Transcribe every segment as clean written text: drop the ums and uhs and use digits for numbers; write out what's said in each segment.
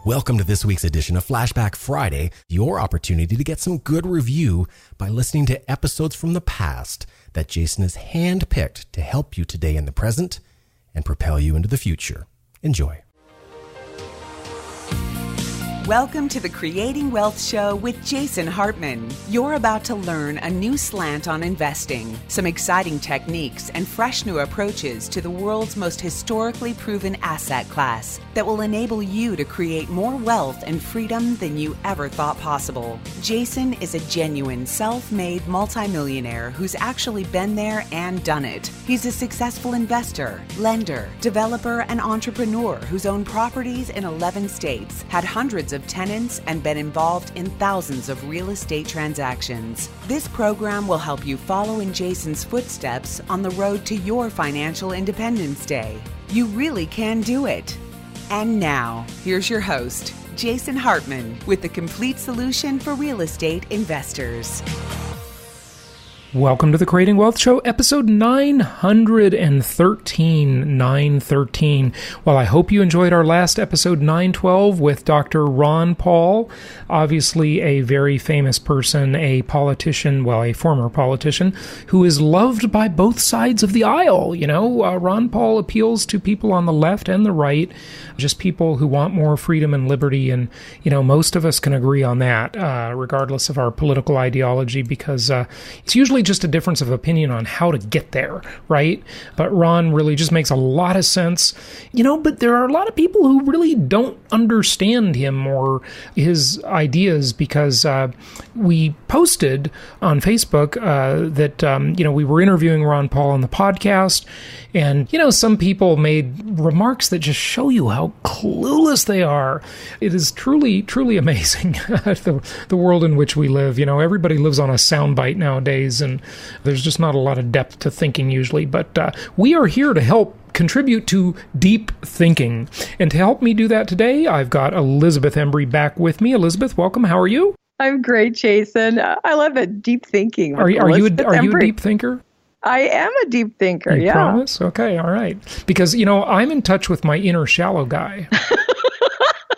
Welcome to this week's edition of Flashback Friday, your opportunity to get some good review by listening to episodes from the past that Jason has handpicked to help you today in the present and propel you into the future. Enjoy. Welcome to the Creating Wealth Show with Jason Hartman. You're about to learn a new slant on investing, some exciting techniques, and fresh new approaches to the world's most historically proven asset class that will enable you to create more wealth and freedom than you ever thought possible. Jason is a genuine self-made multimillionaire who's actually been there and done it. He's a successful investor, lender, developer, and entrepreneur who's owned properties in 11 states, had hundreds of tenants, and been involved in thousands of real estate transactions. This program will help you follow in Jason's footsteps on the road to your financial independence day. You really can do it. And now, here's your host, Jason Hartman, with the complete solution for real estate investors. Welcome to the Creating Wealth Show, episode 913. Well, I hope you enjoyed our last episode 912 with Dr. Ron Paul, obviously a very famous person, a politician, well, a former politician, who is loved by both sides of the aisle. You know, Ron Paul appeals to people on the left and the right, just people who want more freedom and liberty. And, you know, most of us can agree on that, regardless of our political ideology, because it's usually just a difference of opinion on how to get there, right? But Ron really just makes a lot of sense, you know, but there are a lot of people who really don't understand him or his ideas, because we posted on Facebook that, you know, we were interviewing Ron Paul on the podcast, and, you know, some people made remarks that just show you how clueless they are. It is truly, truly amazing, the world in which we live. You know, everybody lives on a soundbite nowadays, and there's just not a lot of depth to thinking usually. But we are here to help contribute to deep thinking. And to help me do that today, I've got Elisabeth Embry back with me. Elisabeth, welcome. How are you? I'm great, Jason. I love it. Deep thinking. Are you a deep thinker? I am a deep thinker, You promise? Okay, all right. Because, you know, I'm in touch with my inner shallow guy.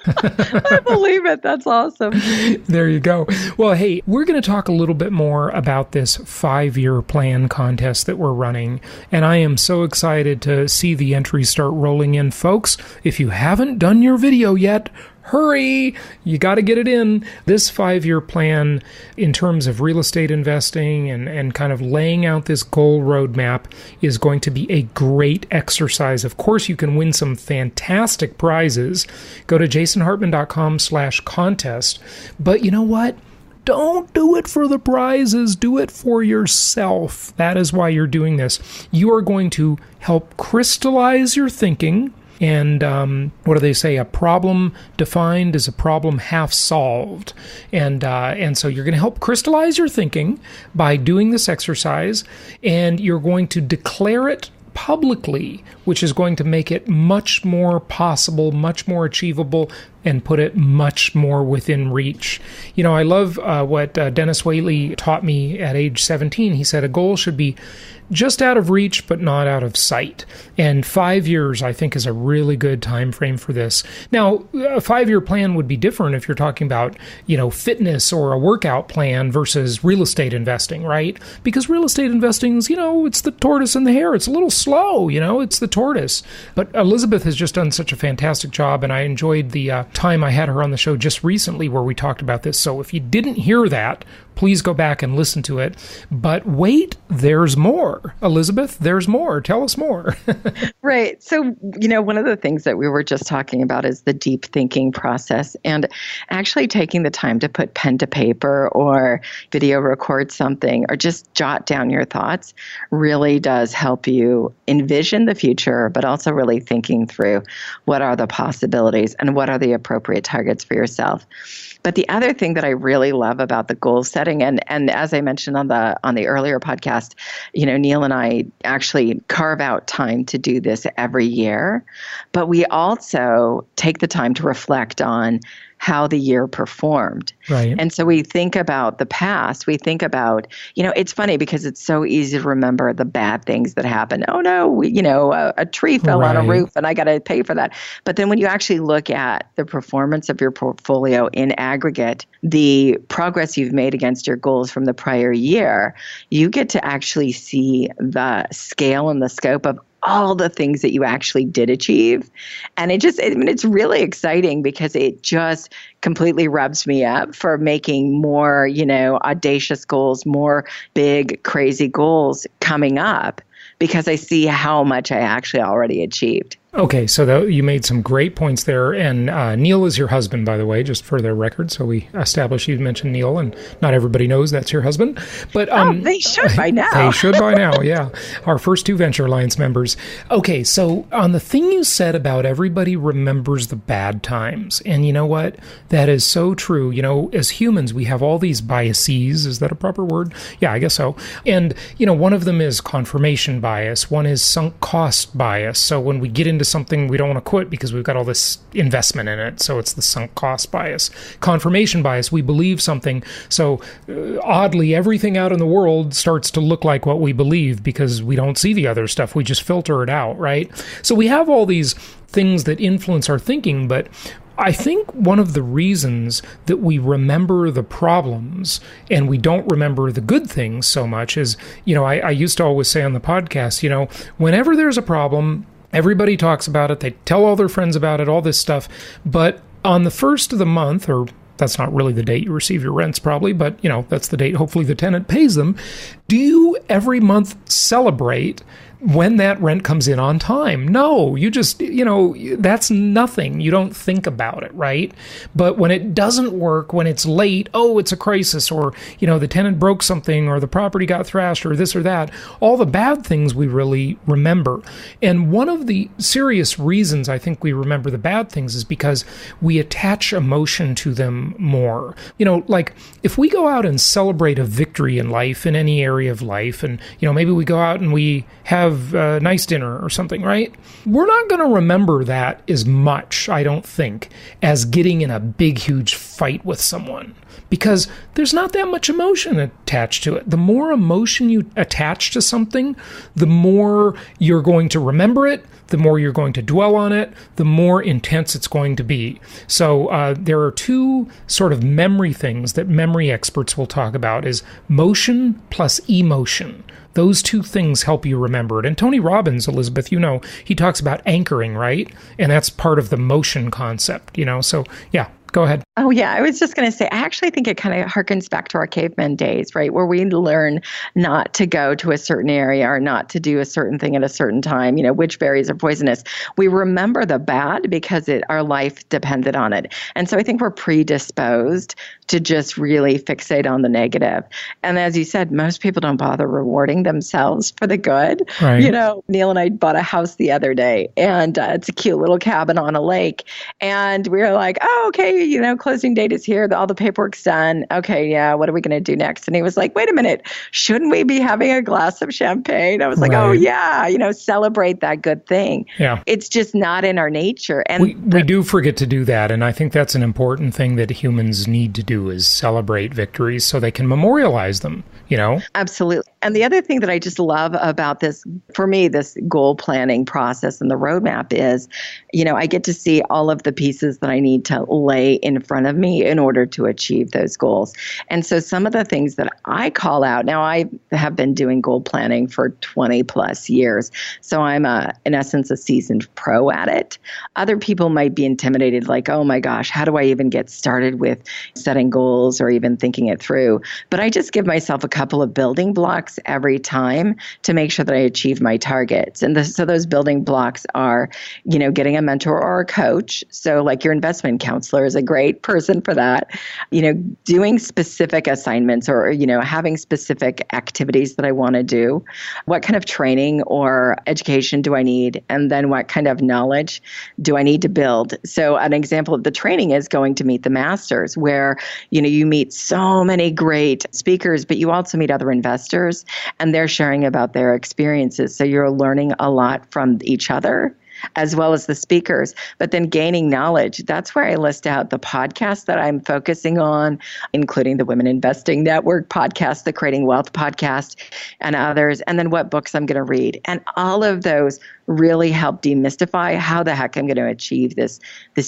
I believe it. That's awesome. There you go. Well, hey, we're going to talk a little bit more about this 5-year plan contest that we're running. And I am so excited to see the entries start rolling in. Folks, if you haven't done your video yet, hurry! You got to get it in. This 5-year plan, in terms of real estate investing and kind of laying out this goal roadmap, is going to be a great exercise. Of course, you can win some fantastic prizes. Go to jasonhartman.com/contest. But you know what? Don't do it for the prizes. Do it for yourself. That is why you're doing this. You are going to help crystallize your thinking. And what do they say? A problem defined is a problem half solved. And so you're going to help crystallize your thinking by doing this exercise, and you're going to declare it publicly, which is going to make it much more possible, much more achievable, and put it much more within reach. You know, I love what Dennis Whaley taught me at age 17. He said a goal should be just out of reach, but not out of sight. And 5 years, I think, is a really good time frame for this. Now, a 5-year plan would be different if you're talking about, you know, fitness or a workout plan versus real estate investing, right? Because real estate investing is, you know, it's the tortoise and the hare. It's a little slow, you know, it's the tortoise. But Elisabeth has just done such a fantastic job, and I enjoyed the time I had her on the show just recently where we talked about this. So if you didn't hear that, please go back and listen to it. But wait, there's more. Elisabeth, there's more. Tell us more. Right. So, you know, one of the things that we were just talking about is the deep thinking process, and actually taking the time to put pen to paper or video record something or just jot down your thoughts really does help you envision the future, but also really thinking through what are the possibilities and what are the appropriate targets for yourself. But the other thing that I really love about the goal setting, and as I mentioned on the earlier podcast, you know, Neil and I actually carve out time to do this every year, but we also take the time to reflect on how the year performed. Right. And so we think about the past. We think about, it's funny because it's so easy to remember the bad things that happen. Oh no, a tree fell on a roof and I got to pay for that. But then when you actually look at the performance of your portfolio in aggregate, the progress you've made against your goals from the prior year, you get to actually see the scale and the scope of all the things that you actually did achieve. And it's really exciting because it just completely revs me up for making more, audacious goals, more big, crazy goals coming up because I see how much I actually already achieved. Okay, so you made some great points there. And Neil is your husband, by the way, just for their record. So we established you mentioned Neil, and not everybody knows that's your husband. But they should by now. They should by now, yeah. Our first 2 Venture Alliance members. Okay, so on the thing you said about everybody remembers the bad times, and you know what? That is so true. As humans, we have all these biases. Is that a proper word? Yeah, I guess so. And, one of them is confirmation bias. One is sunk cost bias. So when we get into something, we don't want to quit because we've got all this investment in it. So it's the sunk cost bias. Confirmation bias, we believe something. So oddly, everything out in the world starts to look like what we believe because we don't see the other stuff. We just filter it out, right? So we have all these things that influence our thinking, but I think one of the reasons that we remember the problems and we don't remember the good things so much is, I used to always say on the podcast, whenever there's a problem, everybody talks about it. They tell all their friends about it, all this stuff. But on the first of the month, or that's not really the date you receive your rents probably, but that's the date hopefully the tenant pays them. Do you every month celebrate when that rent comes in on time? No, you just, that's nothing. You don't think about it, right? But when it doesn't work, when it's late, it's a crisis, or, the tenant broke something, or the property got thrashed, or this or that, all the bad things we really remember. And one of the serious reasons I think we remember the bad things is because we attach emotion to them more. Like if we go out and celebrate a victory in life, in any area of life, and, maybe we go out and we have a nice dinner or something, right? We're not going to remember that as much, I don't think, as getting in a big, huge fight with someone, because there's not that much emotion attached to it. The more emotion you attach to something, the more you're going to remember it, the more you're going to dwell on it, the more intense it's going to be. So there are 2 sort of memory things that memory experts will talk about is motion plus emotion. Those 2 things help you remember it. And Tony Robbins, Elisabeth, he talks about anchoring, right? And that's part of the motion concept, So, yeah. Go ahead. Oh, yeah. I was just going to say, I actually think it kind of harkens back to our caveman days, right? Where we learn not to go to a certain area or not to do a certain thing at a certain time, which berries are poisonous. We remember the bad because our life depended on it. And so I think we're predisposed to just really fixate on the negative. And as you said, most people don't bother rewarding themselves for the good. Right. Neil and I bought a house the other day, and it's a cute little cabin on a lake. And we were like, oh, okay, closing date is here. All the paperwork's done. Okay, yeah, what are we going to do next? And he was like, wait a minute, shouldn't we be having a glass of champagne? I was like, oh, yeah, celebrate that good thing. Yeah. It's just not in our nature. And we do forget to do that. And I think that's an important thing that humans need to do is celebrate victories so they can memorialize them, Absolutely. And the other thing that I just love about this, for me, this goal planning process and the roadmap is, I get to see all of the pieces that I need to lay in front of me in order to achieve those goals. And so some of the things that I call out, now I have been doing goal planning for 20 plus years. So I'm in essence, a seasoned pro at it. Other people might be intimidated, like, oh my gosh, how do I even get started with setting goals or even thinking it through? But I just give myself a couple of building blocks every time to make sure that I achieve my targets. And so those building blocks are, getting a mentor or a coach. So like your investment counselor is a great person for that. Doing specific assignments or, having specific activities that I want to do. What kind of training or education do I need? And then what kind of knowledge do I need to build? So an example of the training is going to meet the masters where, you meet so many great speakers, but you also meet other investors and they're sharing about their experiences. So you're learning a lot from each other. as well as the speakers, but then gaining knowledge. That's where I list out the podcasts that I'm focusing on, including the Women Investing Network podcast, the Creating Wealth podcast, and others, and then what books I'm going to read. And all of those really help demystify how the heck I'm going to achieve this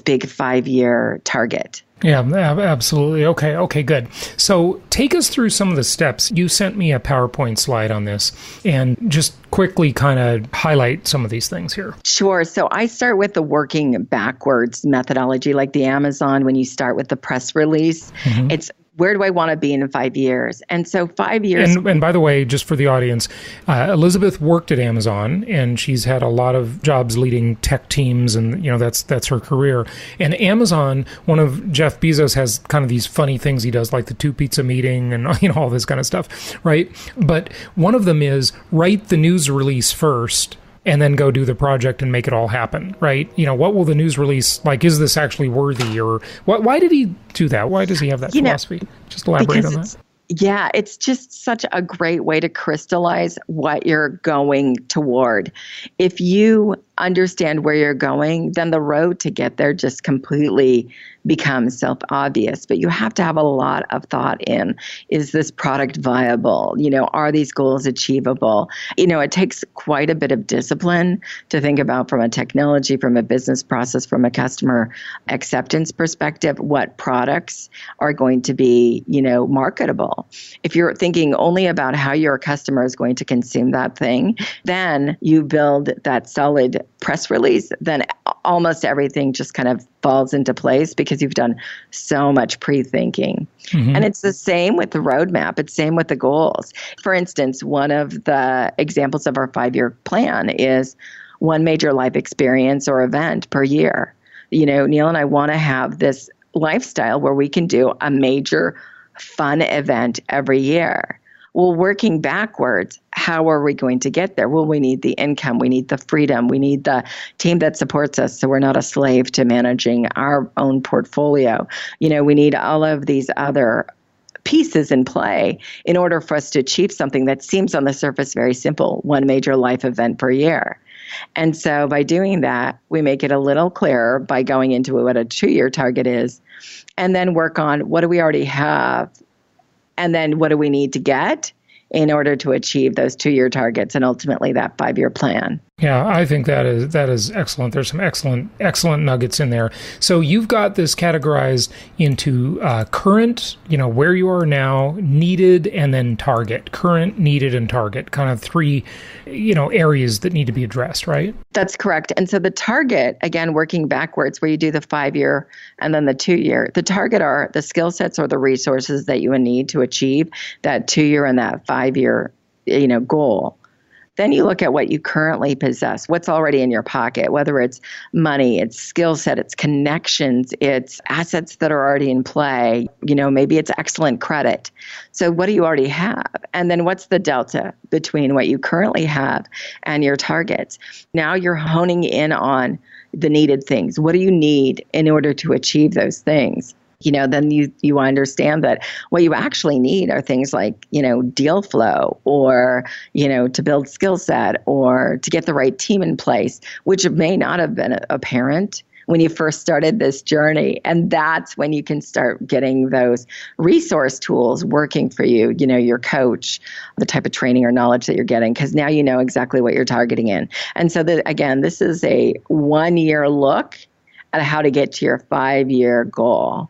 big 5-year target. Yeah, absolutely. Okay, good. So take us through some of the steps. You sent me a PowerPoint slide on this, and just quickly kind of highlight some of these things here. Sure. So I start with the working backwards methodology, like the Amazon, when you start with the press release. Mm-hmm. It's where do I want to be in 5 years? And so 5 years. And by the way, just for the audience, Elisabeth worked at Amazon, and she's had a lot of jobs leading tech teams, and that's her career. And Amazon, one of Jeff Bezos has kind of these funny things he does, like the 2-pizza meeting and all this kind of stuff, right? But one of them is write the news release first, and then go do the project and make it all happen, right? What will the news release, like, is this actually worthy? Or why did he do that? Why does he have that philosophy? Just elaborate on that. Yeah, it's just such a great way to crystallize what you're going toward. If you understand where you're going, then the road to get there just completely becomes self-obvious. But you have to have a lot of thought in, is this product viable? Are these goals achievable? It takes quite a bit of discipline to think about from a technology, from a business process, from a customer acceptance perspective, what products are going to be, marketable. If you're thinking only about how your customer is going to consume that thing, then you build that solid press release, then almost everything just kind of falls into place because you've done so much pre-thinking. Mm-hmm. And it's the same with the roadmap. It's the same with the goals. For instance, one of the examples of our 5-year plan is one major life experience or event per year. Neil and I want to have this lifestyle where we can do a major fun event every year. Well, working backwards, how are we going to get there? Well, we need the income. We need the freedom. We need the team that supports us so we're not a slave to managing our own portfolio. We need all of these other pieces in play in order for us to achieve something that seems on the surface very simple, one major life event per year. And so by doing that, we make it a little clearer by going into what a 2-year target is, and then work on what do we already have, and then what do we need to get in order to achieve those 2-year targets and ultimately that 5-year plan. Yeah, I think that is excellent. There's some excellent nuggets in there. So you've got this categorized into current, where you are now, needed, and then target. Current, needed, and target. Kind of 3, areas that need to be addressed, right? That's correct. And so the target, again, working backwards, where you do the 5-year and then the 2-year. The target are the skill sets or the resources that you would need to achieve that 2-year and that 5-year, goal. Then you look at what you currently possess, what's already in your pocket, whether it's money, it's skill set, it's connections, it's assets that are already in play, maybe it's excellent credit. So what do you already have? And then what's the delta between what you currently have and your targets? Now you're honing in on the needed things. What do you need in order to achieve those things? Then you understand that what you actually need are things like, deal flow or, to build skill set or to get the right team in place, which may not have been apparent when you first started this journey. And that's when you can start getting those resource tools working for you, your coach, the type of training or knowledge that you're getting, because now you know exactly what you're targeting in. And so again, this is a 1-year look at how to get to your 5-year goal.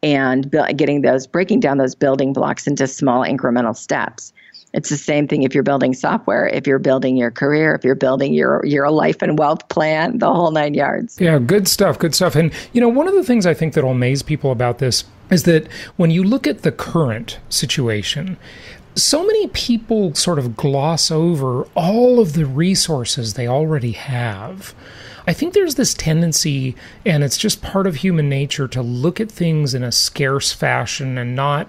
And breaking down those building blocks into small incremental steps. It's the same thing if you're building software, if you're building your career, if you're building your life and wealth plan, the whole 9 yards. Yeah, good stuff. And, one of the things I think that will amaze people about this is that when you look at the current situation, so many people sort of gloss over all of the resources they already have. I think there's this tendency, and it's just part of human nature, to look at things in a scarce fashion and not...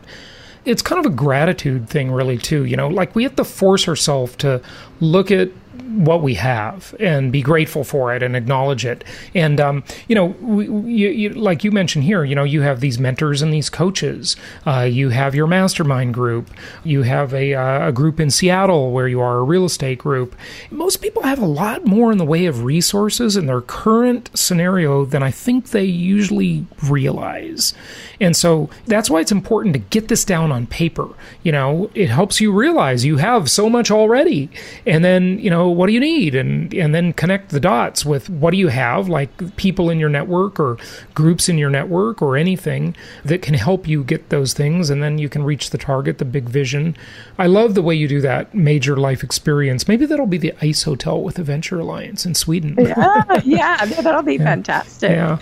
It's kind of a gratitude thing, really, too. Like we have to force ourselves to look at what we have and be grateful for it and acknowledge it. And, like you mentioned here, you have these mentors and these coaches. You have your mastermind group. You have a group in Seattle where you are a real estate group. Most people have a lot more in the way of resources in their current scenario than I think they usually realize. And so that's why it's important to get this down on paper. It helps you realize you have so much already. And then, what do you need? And then connect the dots with what do you have, like people in your network or groups in your network or anything that can help you get those things. And then you can reach the target, the big vision. I love the way you do that major life experience. Maybe that'll be the ice hotel with the Venture Alliance in Sweden. Yeah, that'll be fantastic. Yeah,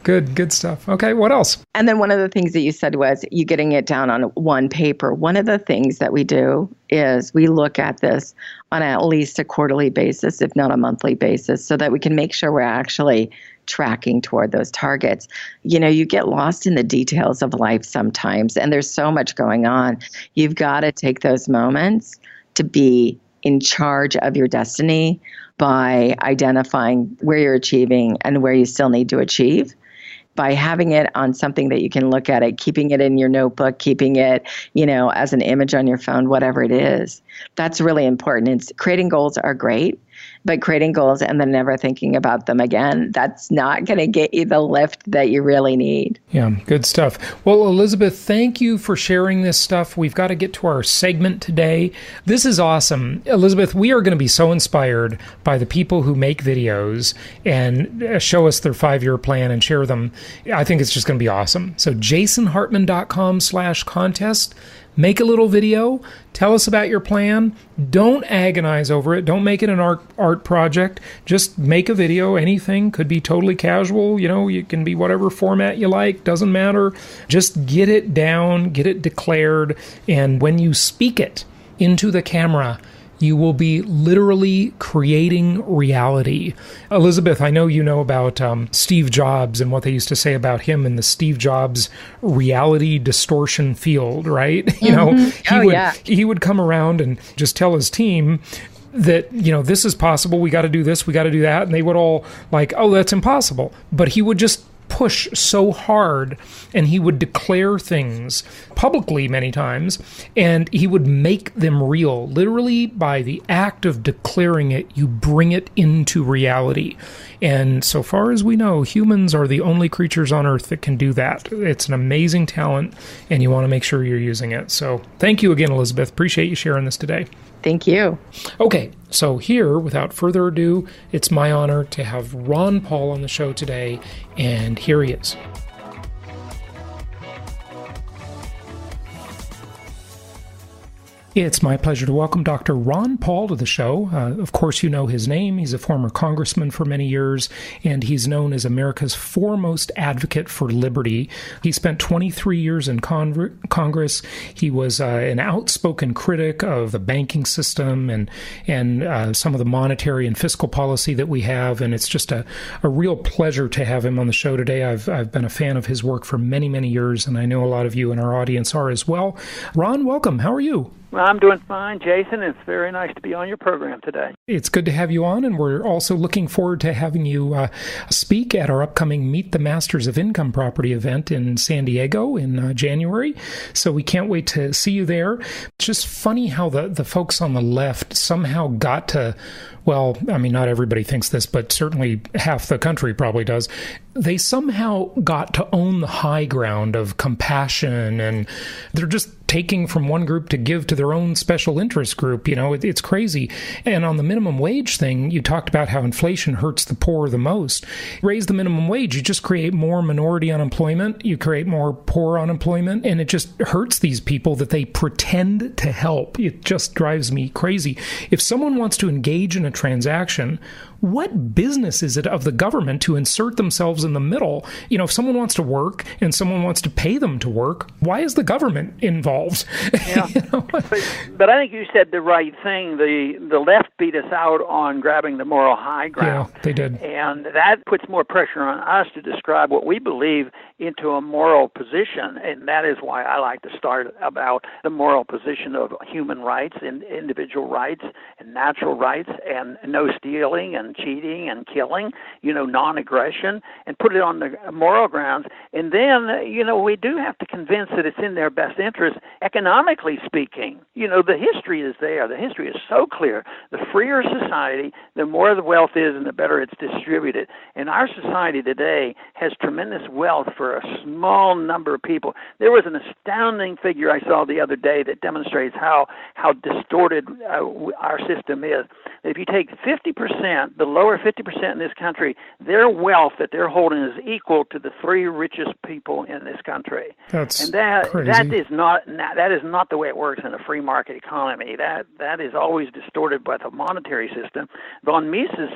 good stuff. Okay, what else? And then one of the things that you said was you getting it down on one paper. One of the things that we do is we look at this on at least a quarterly basis, if not a monthly basis, so that we can make sure we're actually tracking toward those targets. You get lost in the details of life sometimes, and there's so much going on. You've got to take those moments to be in charge of your destiny by identifying where you're achieving and where you still need to achieve. By having it on something that you can look at it, keeping it in your notebook, keeping it, as an image on your phone, whatever it is. That's really important. Creating goals are great, but creating goals and then never thinking about them again, that's not going to get you the lift that you really need. Yeah, good stuff. Well, Elisabeth, thank you for sharing this stuff. We've got to get to our segment today. This is awesome. Elisabeth, we are going to be so inspired by the people who make videos and show us their 5-year plan and share them. I think it's just going to be awesome. So jasonhartman.com/contest. Make a little video. Tell us about your plan. Don't agonize over it. Don't make it an art project. Just make a video. Anything. Could be totally casual. You can be whatever format you like. Doesn't matter. Just get it down. Get it declared. And when you speak it into the camera, you will be literally creating reality. Elisabeth, I know you know about Steve Jobs and what they used to say about him in the Steve Jobs reality distortion field, right? He would come around and just tell his team that, this is possible. We got to do this. We got to do that. And they would all like, oh, that's impossible. But he would just push so hard, and he would declare things publicly many times, and he would make them real. Literally, by the act of declaring it, you bring it into reality. And so far as we know, humans are the only creatures on Earth that can do that. It's an amazing talent, and you want to make sure you're using it. So thank you again, Elisabeth. Appreciate you sharing this today. Thank you. Okay, so here, without further ado, it's my honor to have Ron Paul on the show today, and here he is. It's my pleasure to welcome Dr. Ron Paul to the show. Of course, you know his name. He's a former congressman for many years, and he's known as America's foremost advocate for liberty. He spent 23 years in Congress. He was an outspoken critic of the banking system and some of the monetary and fiscal policy that we have, and it's just a real pleasure to have him on the show today. I've been a fan of his work for many, many years, and I know a lot of you in our audience are as well. Ron, welcome. How are you? Well, I'm doing fine, Jason. It's very nice to be on your program today. It's good to have you on, and we're also looking forward to having you speak at our upcoming Meet the Masters of Income Property event in San Diego in January. So we can't wait to see you there. It's just funny how the folks on the left somehow got to, well, I mean, not everybody thinks this, but certainly half the country probably does. They somehow got to own the high ground of compassion, and they're just taking from one group to give to their own special interest group. It's crazy. And on the minimum wage thing, you talked about how inflation hurts the poor the most. Raise the minimum wage, you just create more minority unemployment, you create more poor unemployment, and it just hurts these people that they pretend to help. It just drives me crazy. If someone wants to engage in a transaction, what business is it of the government to insert themselves in the middle? If someone wants to work and someone wants to pay them to work, why is the government involved? Yeah. But I think you said the right thing. The left beat us out on grabbing the moral high ground. Yeah, they did. And that puts more pressure on us to describe what we believe into a moral position. And that is why I like to start about the moral position of human rights and individual rights and natural rights and no stealing and cheating and killing, non-aggression, and put it on the moral grounds. And then, we do have to convince that it's in their best interest, economically speaking. The history is there. The history is so clear. The freer society, the more the wealth is and the better it's distributed. And our society today has tremendous wealth for a small number of people. There was an astounding figure I saw the other day that demonstrates how distorted our system is. If you take 50%, the lower 50% in this country, their wealth that they're holding is equal to the three richest people in this country. That's crazy. That is not the way it works in a free market economy. That is always distorted by the monetary system. Von Mises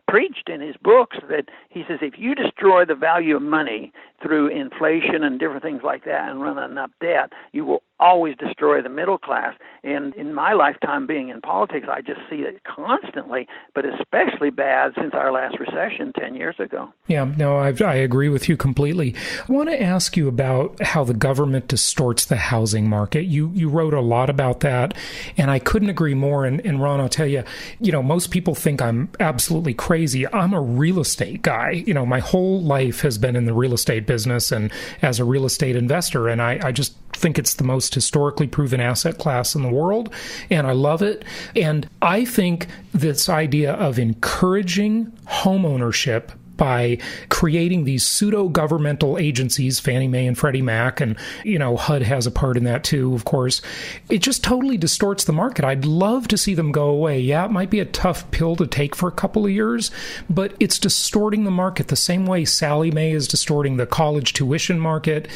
preached in his books that he says if you destroy the value of money through inflation and different things like that and run enough debt, you will always destroy the middle class. And in my lifetime being in politics, I just see it constantly, but especially bad since our last recession 10 years ago. Yeah, no, I agree with you completely. I want to ask you about how the government distorts the housing market. You wrote a lot about that, and I couldn't agree more. And Ron, I'll tell you, most people think I'm absolutely crazy. I'm a real estate guy. My whole life has been in the real estate business and as a real estate investor, and I just think it's the most historically proven asset class in the world, and I love it. And I think this idea of encouraging home ownership by creating these pseudo-governmental agencies, Fannie Mae and Freddie Mac, and, HUD has a part in that too, of course. It just totally distorts the market. I'd love to see them go away. Yeah, it might be a tough pill to take for a couple of years, but it's distorting the market the same way Sallie Mae is distorting the college tuition market.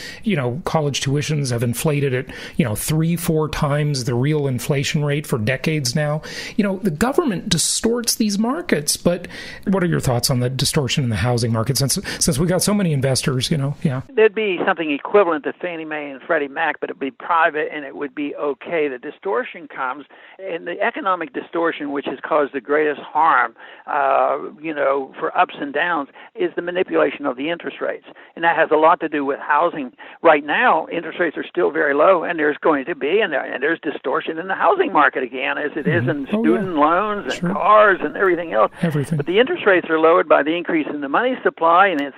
College tuitions have inflated at, 3-4 times the real inflation rate for decades now. The government distorts these markets, but what are your thoughts on the distortion in the housing market since we got so many investors, Yeah. There'd be something equivalent to Fannie Mae and Freddie Mac, but it'd be private and it would be okay. The distortion comes, and the economic distortion, which has caused the greatest harm, for ups and downs, is the manipulation of the interest rates. And that has a lot to do with housing. Right now, interest rates are still very low, and there's going to be, and there's distortion in the housing market again, as it is in student loans and cars and everything else. Everything. But the interest rates are lowered by the increase in the money supply, and it's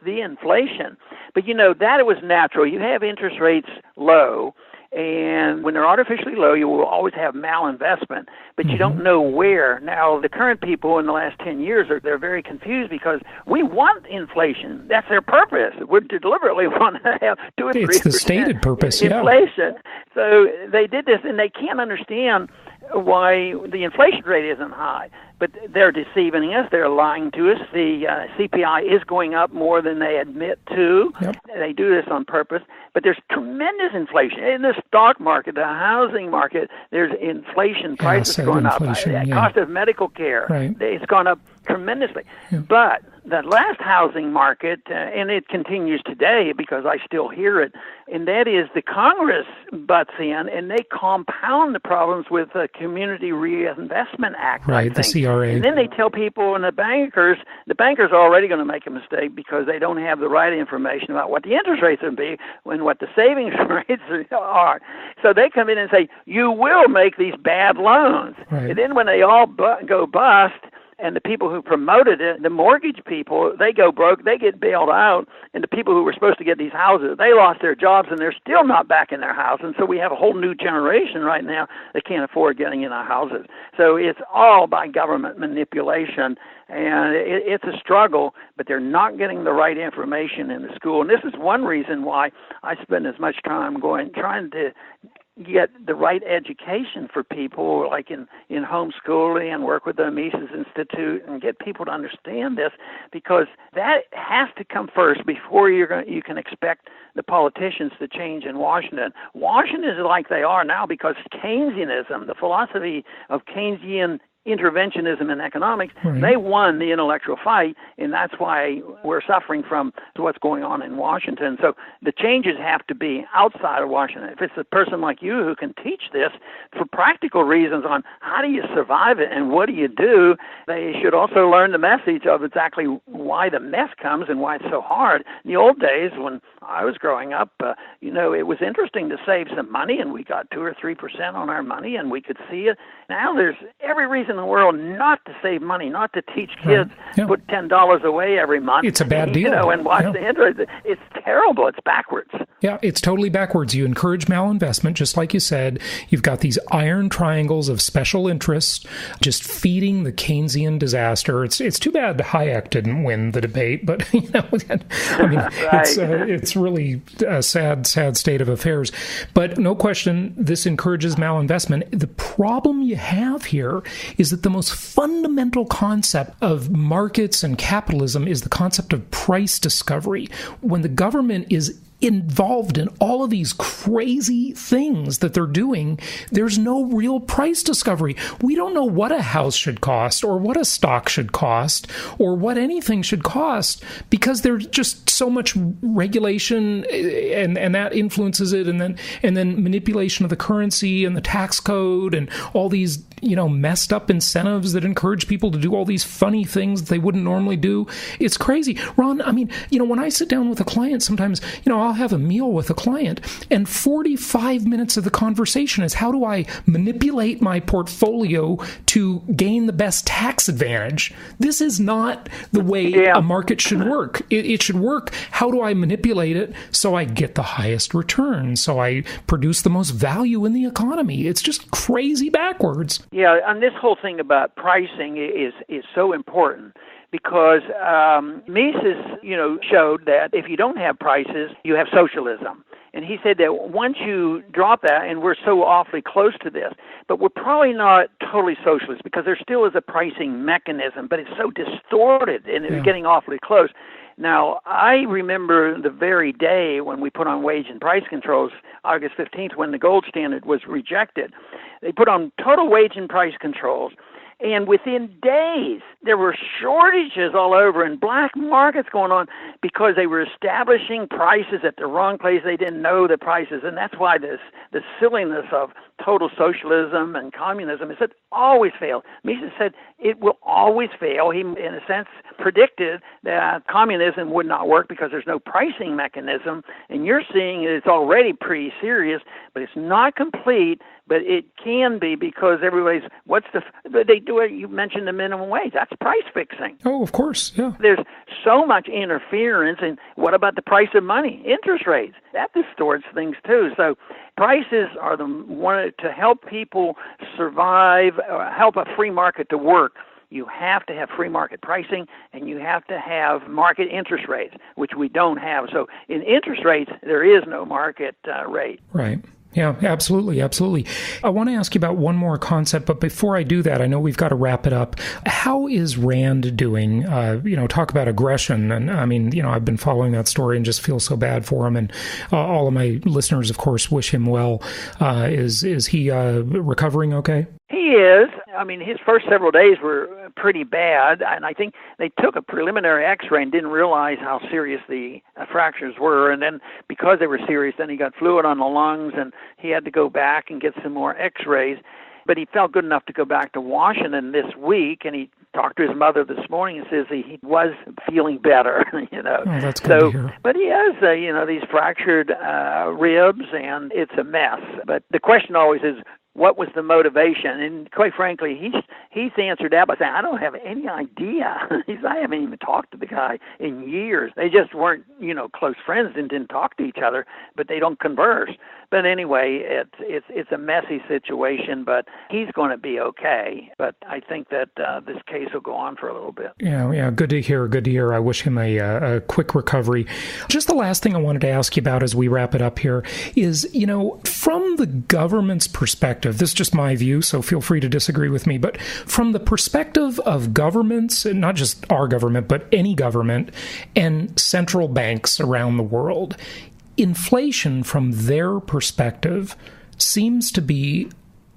the inflation. But that was natural. You have interest rates low, and when they're artificially low, you will always have malinvestment, but you don't know where. Now, the current people in the last 10 years, they're very confused because we want inflation. That's their purpose. We deliberately want to have 2 or 3%. It's the stated purpose, inflation. So they did this, and they can't understand why the inflation rate isn't high. But they're deceiving us. They're lying to us. The CPI is going up more than they admit to. Yep. They do this on purpose. But there's tremendous inflation. In the stock market, the housing market, there's inflation. Prices going up. Cost of medical care, it's gone up tremendously. Yeah. But the last housing market, and it continues today because I still hear it, and that is the Congress butts in and they compound the problems with the Community Reinvestment Act. Right, the CRA. And then they tell people and the bankers are already going to make a mistake because they don't have the right information about what the interest rates will be and what the savings rates are. So they come in and say, you will make these bad loans. Right. And then when they all go bust, and the people who promoted it, the mortgage people, they go broke, they get bailed out, and the people who were supposed to get these houses, they lost their jobs, and they're still not back in their house. And so we have a whole new generation right now that can't afford getting in our houses. So it's all by government manipulation, and it's a struggle, but they're not getting the right information in the school. And this is one reason why I spend as much time trying to get the right education for people, like in homeschooling, and work with the Mises Institute and get people to understand this, because that has to come first before you can expect the politicians to change in Washington. Washington is like they are now because Keynesianism, the philosophy of Keynesian interventionism in economics, they won the intellectual fight, and that's why we're suffering from what's going on in Washington. So the changes have to be outside of Washington. If it's a person like you who can teach this for practical reasons on how do you survive it and what do you do, they should also learn the message of exactly why the mess comes and why it's so hard. In the old days, when I was growing up, it was interesting to save some money, and we got 2 or 3% on our money, and we could see it. Now there's every reason in the world not to save money, not to teach kids, put $10 away every month. It's a bad deal. And watch the interest. It's terrible. It's backwards. Yeah, it's totally backwards. You encourage malinvestment, just like you said. You've got these iron triangles of special interests just feeding the Keynesian disaster. It's too bad Hayek didn't win the debate, but it's really a sad state of affairs. But no question, this encourages malinvestment. The problem you have here is that the most fundamental concept of markets and capitalism is the concept of price discovery. When the government is involved in all of these crazy things that they're doing, there's no real price discovery. We don't know what a house should cost or what a stock should cost or what anything should cost because there's just so much regulation and that influences it, and then manipulation of the currency and the tax code and all these messed up incentives that encourage people to do all these funny things that they wouldn't normally do. It's crazy. Ron, when I sit down with a client, sometimes, I'll have a meal with a client, and 45 minutes of the conversation is how do I manipulate my portfolio to gain the best tax advantage? This is not the way a market should work. It should work, how do I manipulate it so I get the highest return, so I produce the most value in the economy? It's just crazy backwards. Yeah, and this whole thing about pricing is so important. Because Mises, showed that if you don't have prices, you have socialism. And he said that once you drop that, and we're so awfully close to this, but we're probably not totally socialist because there still is a pricing mechanism, but it's so distorted and it's getting awfully close. Now, I remember the very day when we put on wage and price controls, August 15th, when the gold standard was rejected. They put on total wage and price controls. And within days, there were shortages all over and black markets going on because they were establishing prices at the wrong place. They didn't know the prices. And that's why the silliness of total socialism and communism is it always failed. Mises said it will always fail. He, in a sense, predicted that communism would not work because there's no pricing mechanism. And you're seeing it's already pretty serious, but it's not complete. But it can be because everybody's, they do it, you mentioned the minimum wage. That's price fixing. Oh, of course, yeah. There's so much interference. And what about the price of money? Interest rates. That distorts things too. So prices are the one to help people survive, help a free market to work. You have to have free market pricing, and you have to have market interest rates, which we don't have. So in interest rates, there is no market rate. Right. Yeah, absolutely, absolutely. I want to ask you about one more concept, but before I do that, I know we've got to wrap it up. How is Rand doing? Talk about aggression. And I've been following that story and just feel so bad for him. And all of my listeners, of course, wish him well. Is he recovering okay? He is. His first several days were pretty bad, and I think they took a preliminary x-ray and didn't realize how serious the fractures were, and then because they were serious, then he got fluid on the lungs, and he had to go back and get some more x-rays. But he felt good enough to go back to Washington this week, and he talked to his mother this morning and says he was feeling better, Oh, that's good to hear. But he has, these fractured ribs, and it's a mess. But the question always is, what was the motivation? And quite frankly, he's answered that by saying, I don't have any idea. I haven't even talked to the guy in years. They just weren't, close friends and didn't talk to each other, but they don't converse. But anyway, it's a messy situation, but he's going to be okay. But I think that this case will go on for a little bit. Yeah, good to hear. I wish him a quick recovery. Just the last thing I wanted to ask you about as we wrap it up here is, from the government's perspective, this is just my view, so feel free to disagree with me, but from the perspective of governments, and not just our government, but any government and central banks around the world, inflation from their perspective seems to be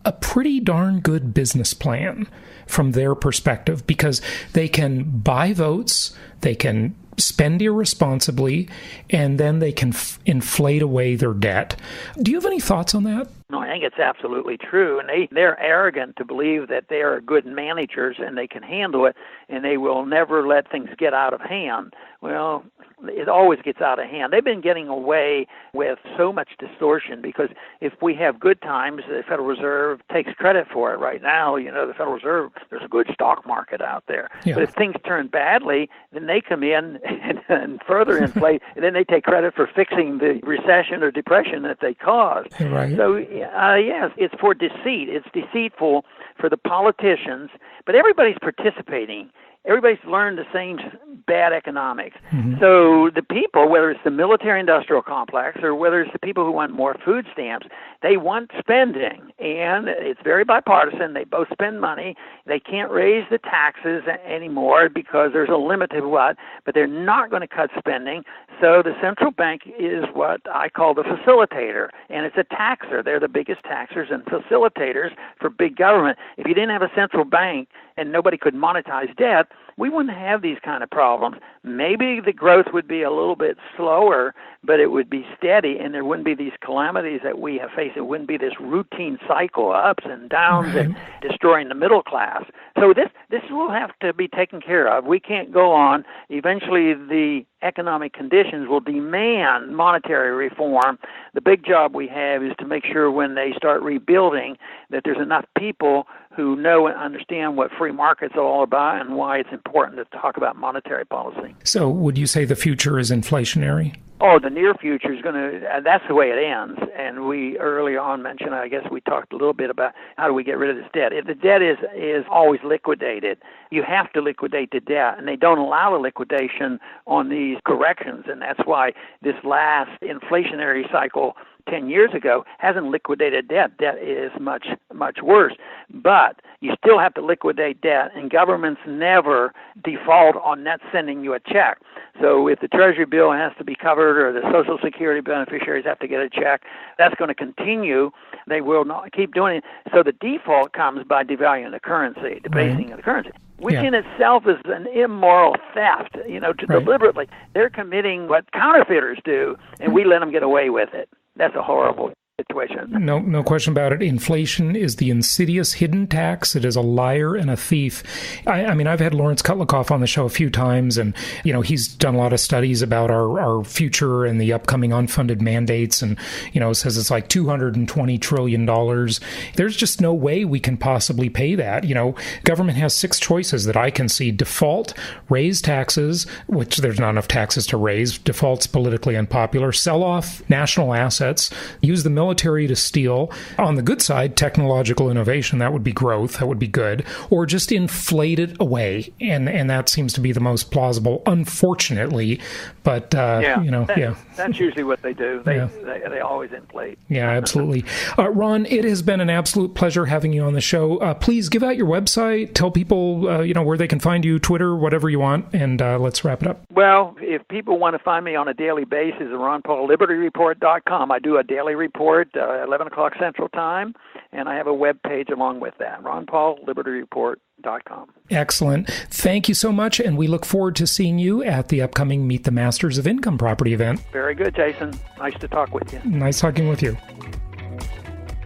a pretty darn good business plan from their perspective, because they can buy votes, they can spend irresponsibly, and then they can inflate away their debt. Do you have any thoughts on that? No, I think it's absolutely true. And they're arrogant to believe that they are good managers and they can handle it and they will never let things get out of hand. Well, it always gets out of hand. They've been getting away with so much distortion because if we have good times, the Federal Reserve takes credit for it. Right now, the Federal Reserve, there's a good stock market out there. Yeah. But if things turn badly, then they come in and further inflate, and then they take credit for fixing the recession or depression that they caused. Right. So, yes, it's for deceit. It's deceitful for the politicians, but everybody's participating. Everybody's learned the same bad economics. Mm-hmm. So the people, whether it's the military-industrial complex or whether it's the people who want more food stamps, they want spending, and it's very bipartisan. They both spend money. They can't raise the taxes anymore because there's a limit to what, but they're not going to cut spending. So the central bank is what I call the facilitator, and it's a taxer. They're the biggest taxers and facilitators for big government. If you didn't have a central bank and nobody could monetize debt, we wouldn't have these kind of problems. Maybe the growth would be a little bit slower, but it would be steady, and there wouldn't be these calamities that we have faced. It wouldn't be this routine cycle, ups and downs, and destroying the middle class. So this will have to be taken care of. We can't go on. Eventually, the economic conditions will demand monetary reform. The big job we have is to make sure when they start rebuilding that there's enough people who know and understand what free markets are all about and why it's important to talk about monetary policy. So would you say the future is inflationary? Oh, the near future is going to, that's the way it ends. And we early on mentioned, I guess we talked a little bit about how do we get rid of this debt. If the debt is always liquidated, you have to liquidate the debt, and they don't allow the liquidation on these corrections. And that's why this last inflationary cycle 10 years ago hasn't liquidated debt. Debt is much, much worse. But you still have to liquidate debt, and governments never default on net sending you a check. So if the Treasury bill has to be covered or the Social Security beneficiaries have to get a check, that's going to continue. They will not keep doing it. So the default comes by devaluing the currency, debasing of the currency, which in itself is an immoral theft, deliberately. They're committing what counterfeiters do, and we let them get away with it. That's a horrible situation. No question about it. Inflation is the insidious hidden tax. It is a liar and a thief. I mean, I've had Lawrence Kutlikoff on the show a few times, and he's done a lot of studies about our future and the upcoming unfunded mandates, and says it's like $220 trillion. There's just no way we can possibly pay that. Government has 6 choices that I can see: default, raise taxes, which there's not enough taxes to raise, default's politically unpopular, sell off national assets, use the military to steal. On the good side, technological innovation, that would be growth, that would be good, or just inflate it away. And that seems to be the most plausible, unfortunately. But, that's usually what they do. They always inflate. Yeah, absolutely. Ron, it has been an absolute pleasure having you on the show. Please give out your website, tell people, where they can find you, Twitter, whatever you want, and let's wrap it up. Well, if people want to find me on a daily basis, RonPaulLibertyReport.com. I do a daily report, 11 o'clock Central Time, and I have a web page along with that, RonPaulLibertyReport.com. Excellent. Thank you so much, and we look forward to seeing you at the upcoming Meet the Masters of Income Property event. Very good, Jason. Nice to talk with you. Nice talking with you.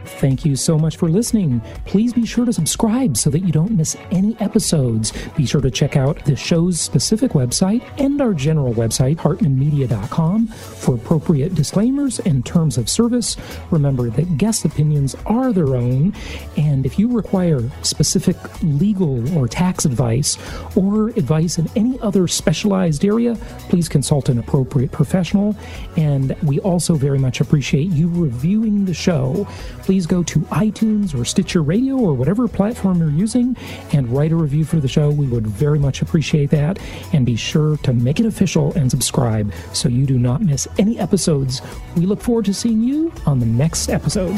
Thank you so much for listening. Please be sure to subscribe so that you don't miss any episodes. Be sure to check out the show's specific website and our general website, hartmanmedia.com, for appropriate disclaimers and terms of service. Remember that guest opinions are their own, and if you require specific legal or tax advice or advice in any other specialized area, please consult an appropriate professional. And we also very much appreciate you reviewing the show. Please go to iTunes or Stitcher Radio or whatever platform you're using and write a review for the show. We would very much appreciate that. And be sure to make it official and subscribe so you do not miss any episodes. We look forward to seeing you on the next episode.